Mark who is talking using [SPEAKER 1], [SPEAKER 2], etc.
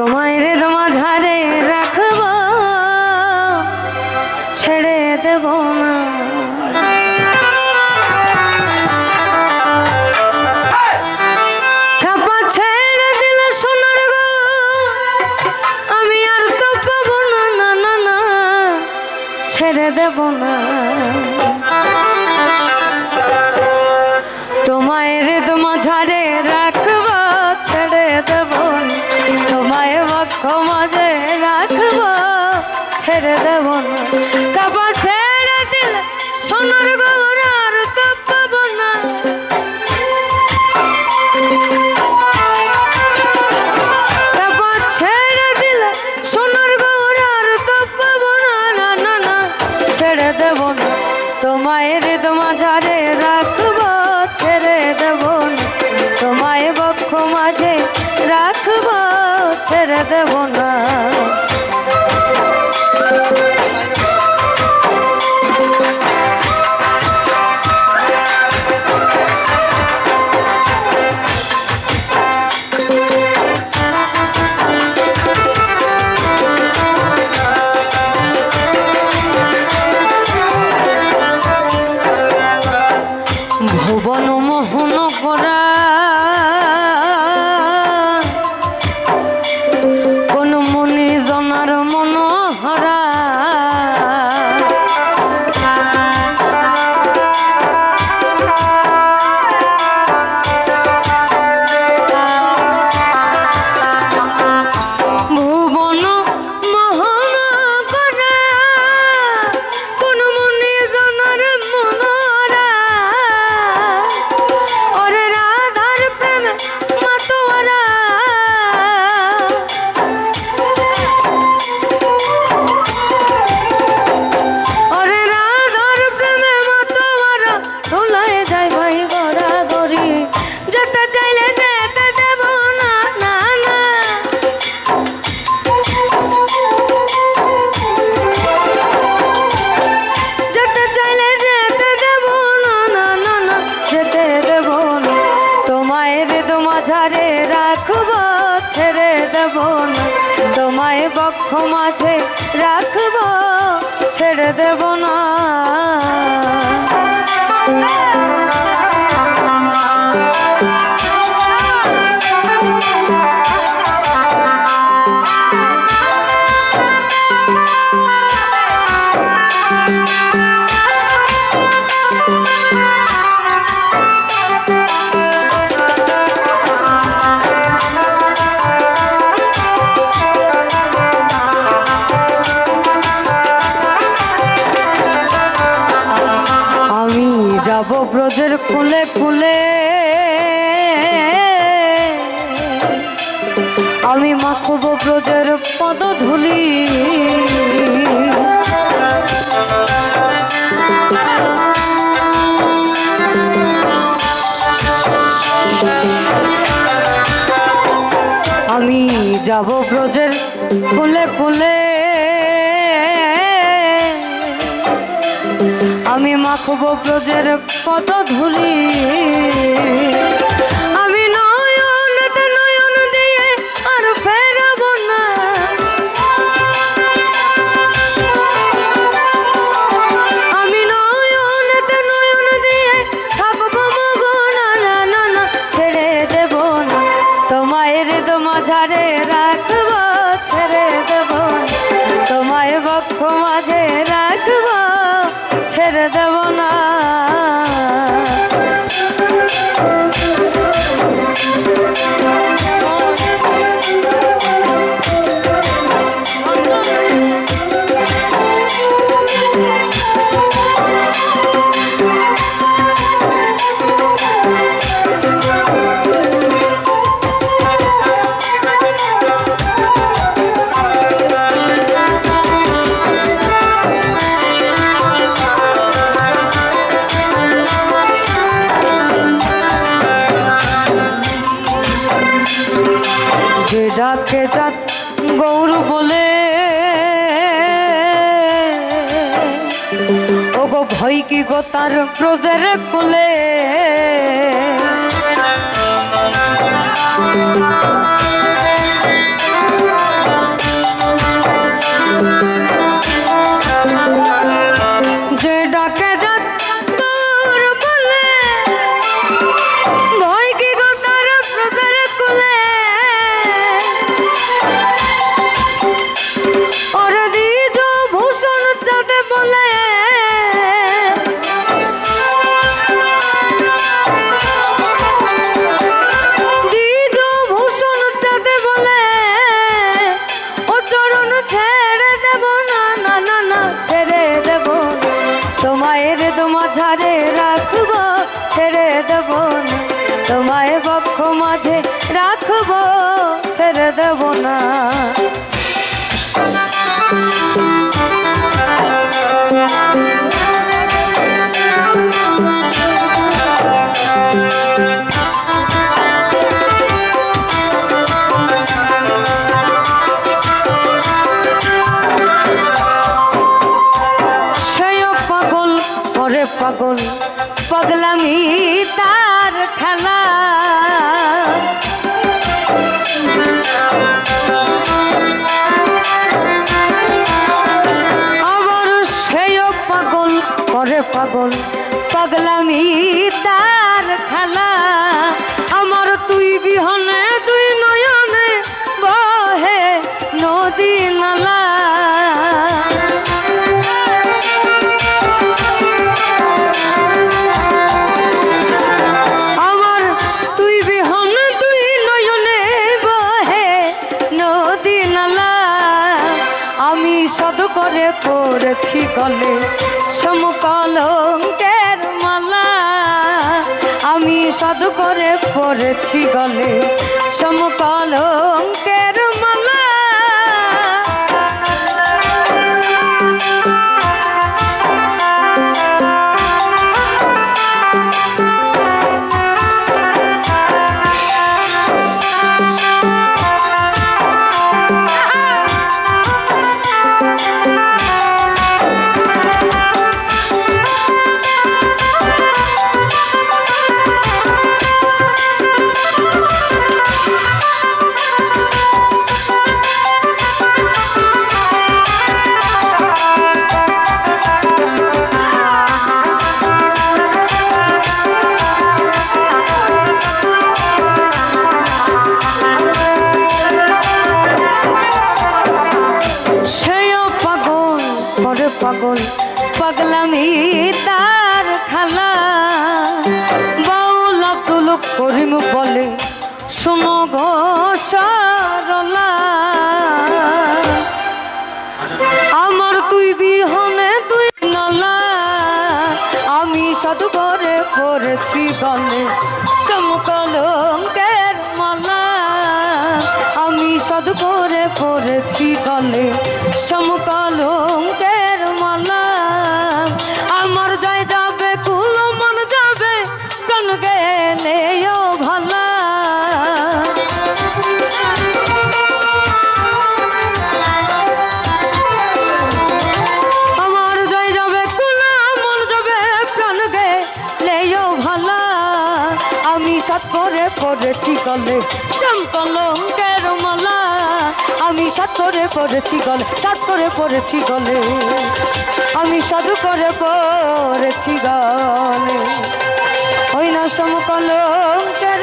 [SPEAKER 1] তোমায় হৃদ মাঝারে রাখব, ছেড়ে দেব না। কাপা ছেড়ে দিলে সোনার গো, আমি আর তো পাবো না, না না না, ছেড়ে দেব না। তোমায় হৃদ মাঝারে রাখব, ছেড়ে দেব না। তোমায় বক্ষ মাঝে রাখব, ছেড়ে দেব না। কাপা ছেড়ে দিলে সোনার গৌর আর তো পাবো না। কাপা ছেড়ে দিলে সোনার গৌর আর তো পাবো না, না না না, ছেড়ে দেব না। তোমায় হৃদ মাঝারে রাখব, ছেড়ে দেব না। তোমায় বক্ষ মাঝে রাখব, ছেড়ে দেব না। ভুবন মোহন করা কোন মনি জনার মনোহরা, ভুবন মোহন করা কোন মনি জনার মনোহরা, ওরে রাধার প্রেম মাতোয়ারা, ওরে রাধার প্রেমে মাতোয়ারা, ধুলায় যায় ভাই গড়া গড়ি, যেতে চাইলে যেতে দেব না, না না। যেতে চাইলে যেতে দেব না, না না না, যেতে দেব না। তোমায় হৃদ মাঝারে রাখব, ছেড়ে দেব না। তোমায় বক্ষ মাঝে রাখব, ছেড়ে দেব না। আমি যাব ব্রজের কুলে কুলে, আমি মাখব ব্রজের পদধূলি, আমি যাব ব্রজের কুলে কুলে, আমি মাখব ব্রজের পদধূলি। আমি নয়নতে নয়ন দিয়ে আর ফেরাব না, আমি নয়নতে নয়ন দিয়ে থাকব মগন, না না না, ছেড়ে দেব না। তোমায় হৃদ মাঝারে রাখব, ছেড়ে দেব না। তোমায় বক্ষ মাঝে রাখব, ছেড়ে দেব না। যে ডাকে যাত গৌর বলে, ও গো ভয় কি গো তার ব্রজের কোলে, তোমায় বক্ষ মাঝে রাখবো, ছেড়ে দেব না। পাগল পাগলামি তার খেলা, আমার সেও পাগল করে পাগল পাগলামি তার খেলা। আমার তুই বিহনে দুই নয়নে বহে নদী নালা, করে পড়েছি গলে সমকলঙ্কের মালা, আমি সাধু করে পড়েছি গলে সমকলঙ্কের মালা। পাগল পাগলামি তার খেলা, বাউল আব্দুল করিম বলে শোনো গো সরলা, আমার তুই বিহনে তুই নালা, আমি সাধু করে পড়েছি গলে সমকলঙ্কের মালা, আমি সাধু করে পড়েছি গলে সমকলঙ্কের মালা। আমার যাই যাবে কুল মন যাবে প্রাণ গেলেও ভালা, আমার যাই যাবে কুল মন যাবে প্রাণ গেলেও ভালা, আমি সাত করে পড়েছি গলে সমকলঙ্কের মালা, আমি সাত করে পড়েছি গলে, সাত করে পড়েছি গলে, আমি সাধু করে পড়েছি গলে ওই না সমকলঙ্কের